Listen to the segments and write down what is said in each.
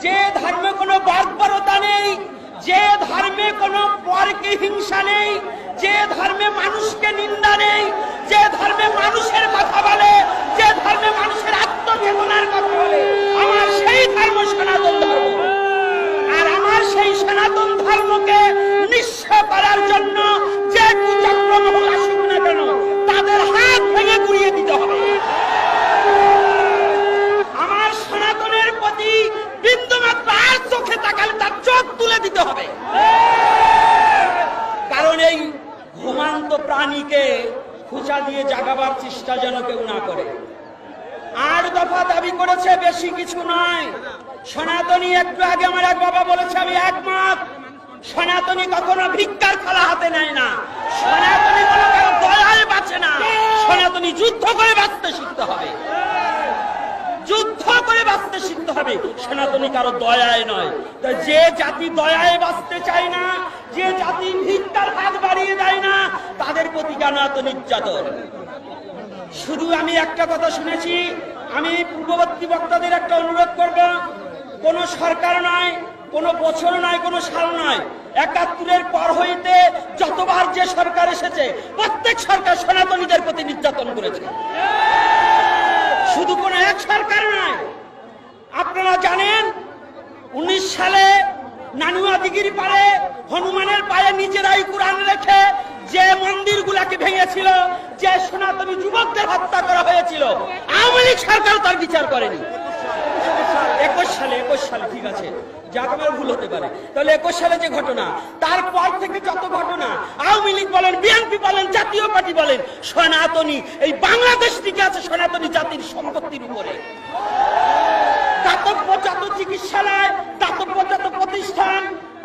যে ধর্মে কোনো বর্বরতা নেই, যে ধর্মে কোনো পরকে হিংসা নেই, যে ধর্মে মানুষকে নিন্দা নেই, যে ধর্মে মানুষের কথা বলে, যে ধর্মে মানুষের আত্মচেতনার কথা বলে, আমার সেই ধর্ম সনাতন ধর্ম। আর আমার সেই সনাতন ধর্মকে নিঃস্ব করার জন্য যে কুচক্রমহল আসুক না কেন, তাদের হাত ভেঙে গুড়িয়ে দিতে হবে। আমার সনাতনের প্রতি বিন্দুমাত্র আর চোখে তাকালে তার চোখ তুলে দিতে হবে। কারণ এই ঘুমান্ত প্রাণীকে খোঁচা দিয়ে জাগাবার চেষ্টা যেন কেউ না করে। 8 দফা দাবি করেছে, বেশি কিছু নয়। সনাতনী একটু আগে আমার এক বাবা বলেছে, আমি একমত। সনাতনী কখনো ভিক্ষার থালা হাতে নেয় না, সনাতনী কোনো কারো দয়ায় বাঁচে না। সনাতনী যুদ্ধ করে বাঁচতে শিখতে হবে, যুদ্ধ করে বাঁচতে শিখতে হবে। সনাতনী কারো দয়ায় নয়। যে জাতি দয়ায় বাঁচতে চায় না, যে জাতি ভিক্ষার হাত বাড়িয়ে দেয় না, তাদের প্রতি কেন এত নির্যাতন? শুধু আমি একটা কথা শুনেছি, আমি পূর্ববর্তী বক্তাদের একটা অনুরোধ করব, কোন সরকার নয়, কোন বছর নয়, কোন সাল নয়, ৭১-এর পর হইতে যতবার যে সরকার এসেছে, প্রত্যেক সরকার সনাতনীদের প্রতি নির্যাতন করেছে। শুধু কোন এক সরকার নয়। আপনারা জানেন 19 সালে নানুয়া দিঘির পাড়ে হনুমানের পায়ে নিজেরাই কোরআন লেখে যে মন্দিরগুলাকে ভেঙেছিল, যে সনাতনী যুবকদের হত্যা করা হয়েছিল, আওয়ামী লীগ সরকার তার বিচার করেনি। 21 সালে ঠিক আছে, যা আমার ভুল হতে পারে, তাহলে 21 সালে যে ঘটনা, তারপর থেকে যত ঘটনা, আওয়ামী লীগ বলেন, বিএনপি বলেন, জাতীয় পার্টি বলেন, সনাতনী এই বাংলাদেশ টিকে আছে সনাতনী জাতির সম্পত্তির উপরে। দাতব্য যত চিকিৎসালয়, দাতব্য যত প্রতিষ্ঠান,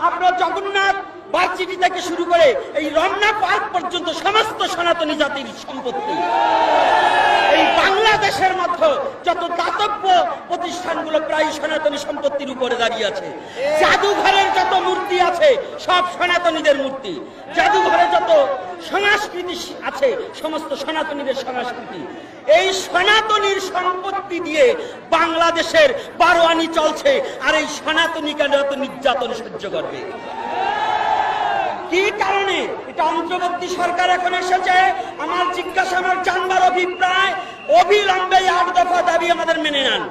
আপনার জগন্নাথ ভার্সিটি থেকে শুরু করে এই রমনা পার্ক পর্যন্ত সমস্ত সনাতনী জাতির সম্পত্তি। এই বাংলাদেশের মধ্যে যত দাতব্য প্রতিষ্ঠানগুলো প্রায় সনাতনী সম্পত্তির উপরে দাঁড়িয়ে আছে। জাদুঘরের যত মূর্তি আছে সব সনাতনীদের মূর্তি। জাদুঘরে যত সংস্কৃতি আছে সমস্ত সনাতনীদের সংস্কৃতি। এই সনাতনীর সম্পত্তি দিয়ে বাংলাদেশের 12 আনি চলছে, আর এই সনাতনী কেন এত নির্যাতন সহ্য করবে? কি কারণে? এটা অন্তর্বর্তী সরকার এখন এসেছে। আমার জিজ্ঞাসা, আমার জানবার অভিপ্রায়, অবিলম্বে 8 দফা দাবি আমাদের মেনে নেন।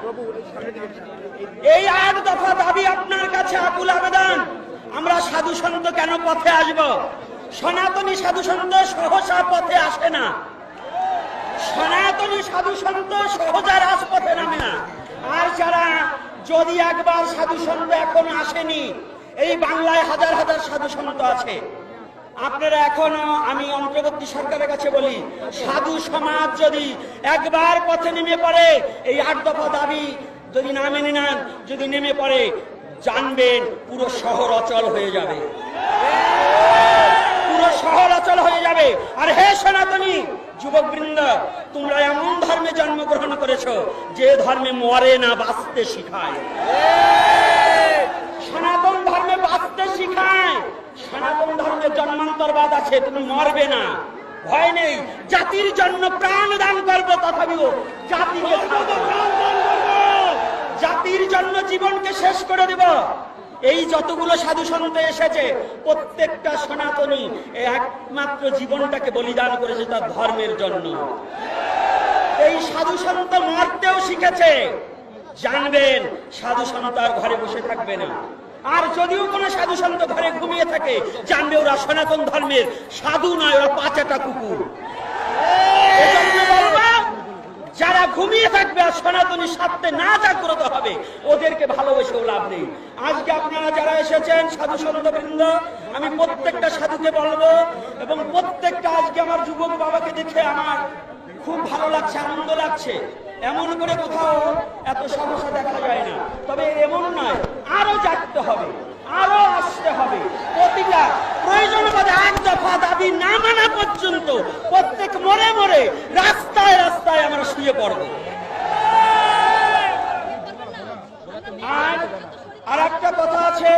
এই 8 দফা দাবি আপনার কাছে আকুল আবেদন। আমরা সাধু সন্ত কেন পথে আসব? সনাতনী সাধু সন্ত সহসা পথে আসে না। সনাতনী সাধু সন্ত সহজে রাজপথে নামে না। আর যারা যদি একবার সাধু সন্ত এখন আসেনি, এই বাংলায় হাজার হাজার সাধু সন্ত আছে। আপনারা এখনো, আমি অন্তর্বর্তী সরকারের কাছে বলি, সাধু সমাজ যদি একবার পথে নেমে পড়ে, এই 8 দফা দাবি যদি না মেনে নেন, যদি নেমে পড়ে, জানবেন পুরো শহর অচল হয়ে যাবে, পুরো শহর অচল হয়ে যাবে। আর হে সনাতনী যুবকবৃন্দ, তোমরা এমন ধর্মে জন্মগ্রহণ করেছো যে ধর্মে মরে না, বাঁচতে শিখায়। সনাতন ধর্মে বাঁচতে শিখায়। সনাতন ধর্মের জন্মান্তরবাদ আছে, তুমি মরবে না, ভয় নেই। জাতির জন্য প্রাণ দান করবো, তথাপিও জাতির জন্য জীবনকে শেষ করে দেব। এই যতগুলো সাধু সন্ত এসেছে, প্রত্যেকটা সনাতনী একমাত্র জীবনটাকে বলিদান করেছে তার ধর্মের জন্য। এই সাধু সন্ত মরতেও শিখেছে। জানবেন সাধু সন্ত আর ঘরে বসে থাকবে না। আর যদিও কোনো সাধু সন্ত ঘরে ঘুমিয়ে থাকে, জানবে ওরা সনাতন ধর্মের সাধু নয়, ওরা পাঁচাটা কুকুর। এজন্য বলবো, যারা ঘুমিয়ে থাকবে আর সনাতনী স্বার্থে না জাগ্রত হবে, ওদেরকে ভালোবেসেও লাভ নেই। আজকে আপনারা যারা এসেছেন সাধু সন্ত বৃন্দ, আমি প্রত্যেকটা সাধুকে বলবো, এবং প্রত্যেকটা, আজকে আমার যুবক বাবাকে দেখে আমার খুব ভালো লাগছে, আনন্দ লাগছে। এমন করে কোথাও এত সমস্যা দেখা যায় না। তবে এমন নয়, আরো জাগতে হবে, আরো আসতে হবে। প্রতিটা প্রয়োজন বোধে 8 দফা দাবি না মানা পর্যন্ত প্রত্যেক মরে মরে রাস্তায় রাস্তায় আমরা শুয়ে পড়ব। আর একটা কথা আছে,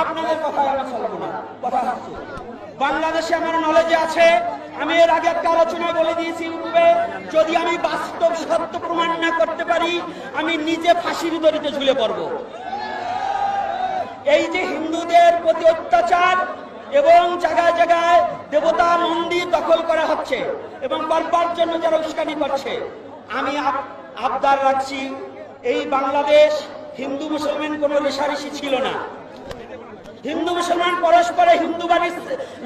আপনাদের কথায় আমরা চলবো না। কথা হচ্ছে, বাংলাদেশে আমার নলেজে আছে, আমি এর আগে একটা আলোচনায় বলে দিয়েছি ইউটিউবে, যদি আমি বাস্তব সত্য প্রমাণ না করতে পারি, আমি নিজে ফাঁসির দড়িতে ঝুলে পড়ব। এই যে হিন্দুদের প্রতি অত্যাচার এবং জায়গায় জায়গায় দেবতা মন্দির দখল করা হচ্ছে এবং করবার জন্য যারা উস্কানি করছে, আমি আবদার রাখছি, এই বাংলাদেশ হিন্দু মুসলমান কোনো রেশারেশি ছিল না। হিন্দু মুসলমান পরস্পরে হিন্দু বাড়ি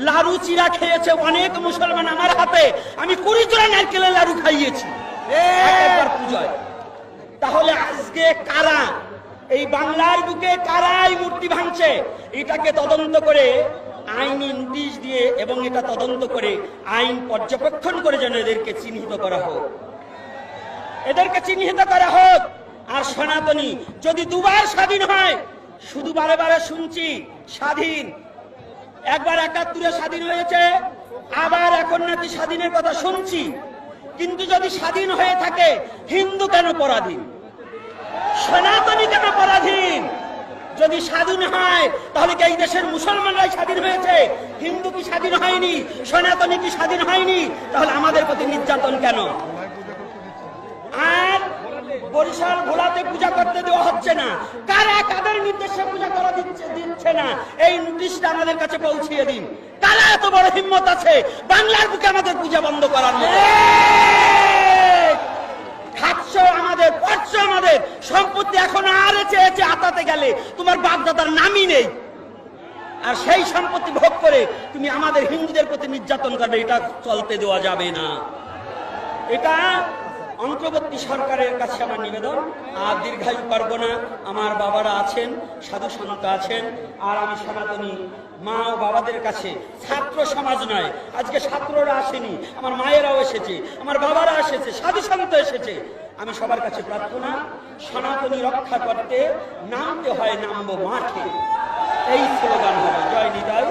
লাড়ু চিরা খেয়েছে অনেক মুসলমান। আমার হাতে আমি 20 জোড়া নারকেলের লাড়ু খাইয়েছি পূজায়। তাহলে আজকে কারা এই বাংলার বুকে কারা এই মূর্তি ভাঙছে, এটাকে তদন্ত করে আইনি নোটিশ দিয়ে এবং এটা তদন্ত করে আইন পর্যবেক্ষণ করে যেন এদেরকে চিহ্নিত করা হোক, এদেরকে চিহ্নিত করা হোক। আর সনাতনী যদি দুবার স্বাধীন হয়, শুধু বারে বারে শুনছি স্বাধীন, একবার 71-এ স্বাধীন হয়েছে, আবার এখন নাকি স্বাধীনের কথা শুনছি। কিন্তু যদি স্বাধীন হয়ে থাকে, হিন্দু কেন পরাধীন, সনাতনী কেন পরাধীন? যদি স্বাধীন হয় তাহলে কি এই দেশের মুসলমানরাই স্বাধীন হয়েছে? হিন্দু কি স্বাধীন হয়নি? সনাতনী কি স্বাধীন হয়নি? তাহলে আমাদের প্রতি নির্যাতন কেন? আর বরিশাল ভোলাতে পূজা করতে দেওয়া হচ্ছে না, কারা কাদের নির্দেশে পূজা করা দিচ্ছে না, এই নোটিশটা আমাদের কাছে পৌঁছিয়ে দিন। কারা এত বড় হিম্মত আছে বাংলার বুকে আমাদের পূজা বন্ধ করার মতো? খাচ্ছ আমাদের, পড়ছ আমাদের সম্পত্তি, এখন আর চেয়েছে আতাতে গেলে তোমার বাপদাদার নামই নেই, আর সেই সম্পত্তি ভোগ করে তুমি আমাদের হিন্দুদের প্রতি নির্যাতন করবে, এটা চলতে দেওয়া যাবে না। এটা অন্তর্বর্তী সরকারের কাছে আমার নিবেদন। আর দীর্ঘায়ু পারব না, আমার বাবারা আছেন, সাধু সন্ত আছেন, আর আমি সনাতনী মা ও বাবাদের কাছে, ছাত্র সমাজ নয়, আজকে ছাত্ররা আসেনি, আমার মায়েরাও এসেছে, আমার বাবারা এসেছে, সাধু সন্ত এসেছে, আমি সবার কাছে প্রার্থনা, সনাতনী রক্ষা করতে নামতে হয়, নামবো মাঠে, এই স্লোগান হবে। জয় নিতাই,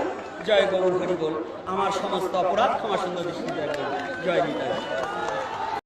জয় গৌর হরি বল। আমার সমস্ত অপরাধ ক্ষমা সুন্দর দৃষ্টিতে রাখবেন। জয় নিতাই।